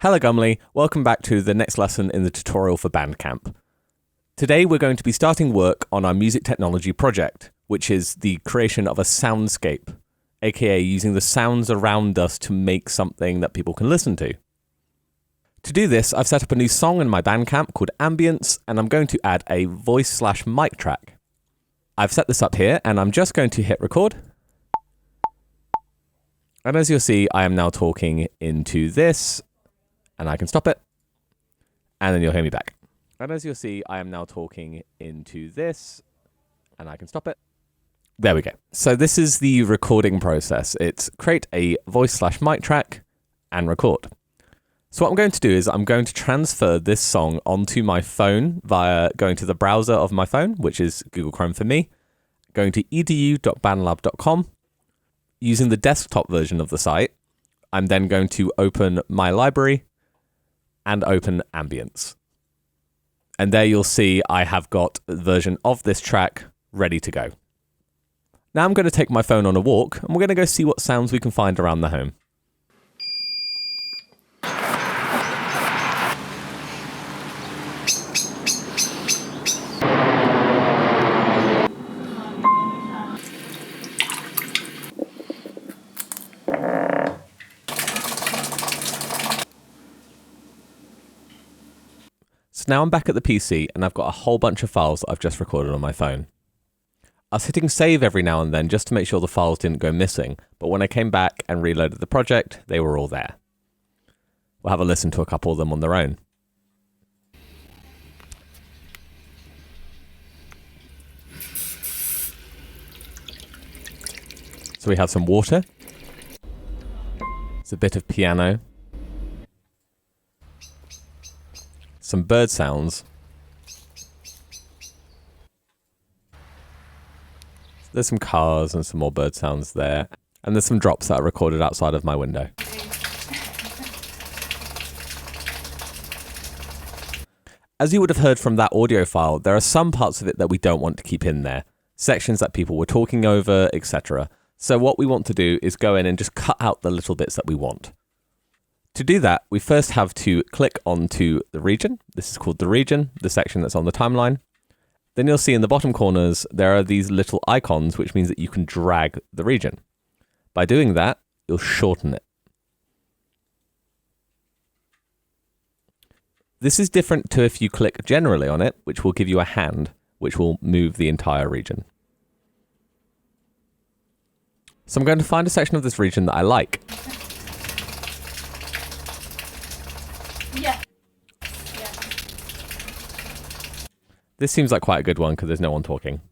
Hello Gumley, welcome back to the next lesson in the tutorial for Bandcamp. Today we're going to be starting work on our music technology project, which is the creation of a soundscape, aka using the sounds around us to make something that people can listen to. To do this, I've set up a new song in my Bandcamp called Ambience, and I'm going to add a voice/mic track. I've set this up here, and I'm just going to hit record. And as you'll see, I am now talking into this, and I can stop it, and then you'll hear me back. And as you'll see, I am now talking into this, and I can stop it. There we go. So this is the recording process. It's create a voice/mic track and record. So what I'm going to do is I'm going to transfer this song onto my phone via going to the browser of my phone, which is Google Chrome for me, going to edu.bandlab.com. Using the desktop version of the site, I'm then going to open my library and open Ambience. And there you'll see I have got a version of this track ready to go. Now I'm going to take my phone on a walk and we're going to go see what sounds we can find around the home. So now I'm back at the PC and I've got a whole bunch of files that I've just recorded on my phone. I was hitting save every now and then just to make sure the files didn't go missing, but when I came back and reloaded the project, they were all there. We'll have a listen to a couple of them on their own. So we have some water. It's a bit of piano. Some bird sounds. There's some cars and some more bird sounds there. And there's some drops that are recorded outside of my window. As you would have heard from that audio file, there are some parts of it that we don't want to keep in there. Sections that people were talking over, etc. So what we want to do is go in and just cut out the little bits that we want. To do that, we first have to click onto the region. This is called the region, the section that's on the timeline. Then you'll see in the bottom corners, there are these little icons, which means that you can drag the region. By doing that, you'll shorten it. This is different to if you click generally on it, which will give you a hand, which will move the entire region. So I'm going to find a section of this region that I like. Yeah. This seems like quite a good one because there's no one talking.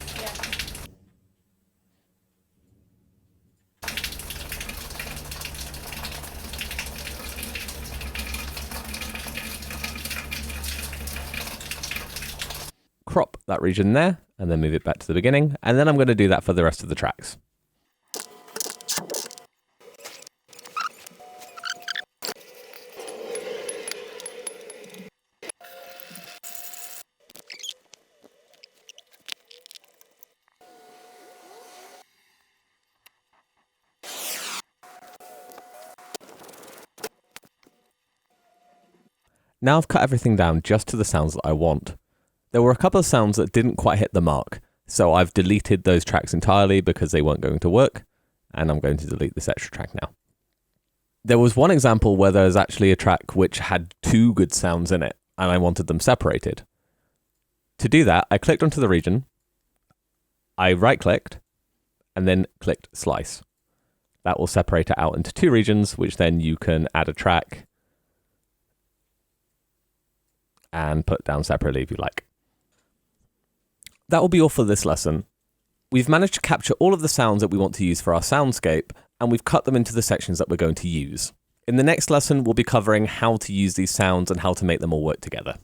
Yeah. Crop that region there and then move it back to the beginning. And then I'm going to do that for the rest of the tracks. Now I've cut everything down just to the sounds that I want. There were a couple of sounds that didn't quite hit the mark, so I've deleted those tracks entirely because they weren't going to work, and I'm going to delete this extra track now. There was one example where there was actually a track which had two good sounds in it, and I wanted them separated. To do that, I clicked onto the region, I right-clicked, and then clicked Slice. That will separate it out into two regions, which then you can add a track and put down separately if you like. That will be all for this lesson. We've managed to capture all of the sounds that we want to use for our soundscape, and we've cut them into the sections that we're going to use. In the next lesson, we'll be covering how to use these sounds and how to make them all work together.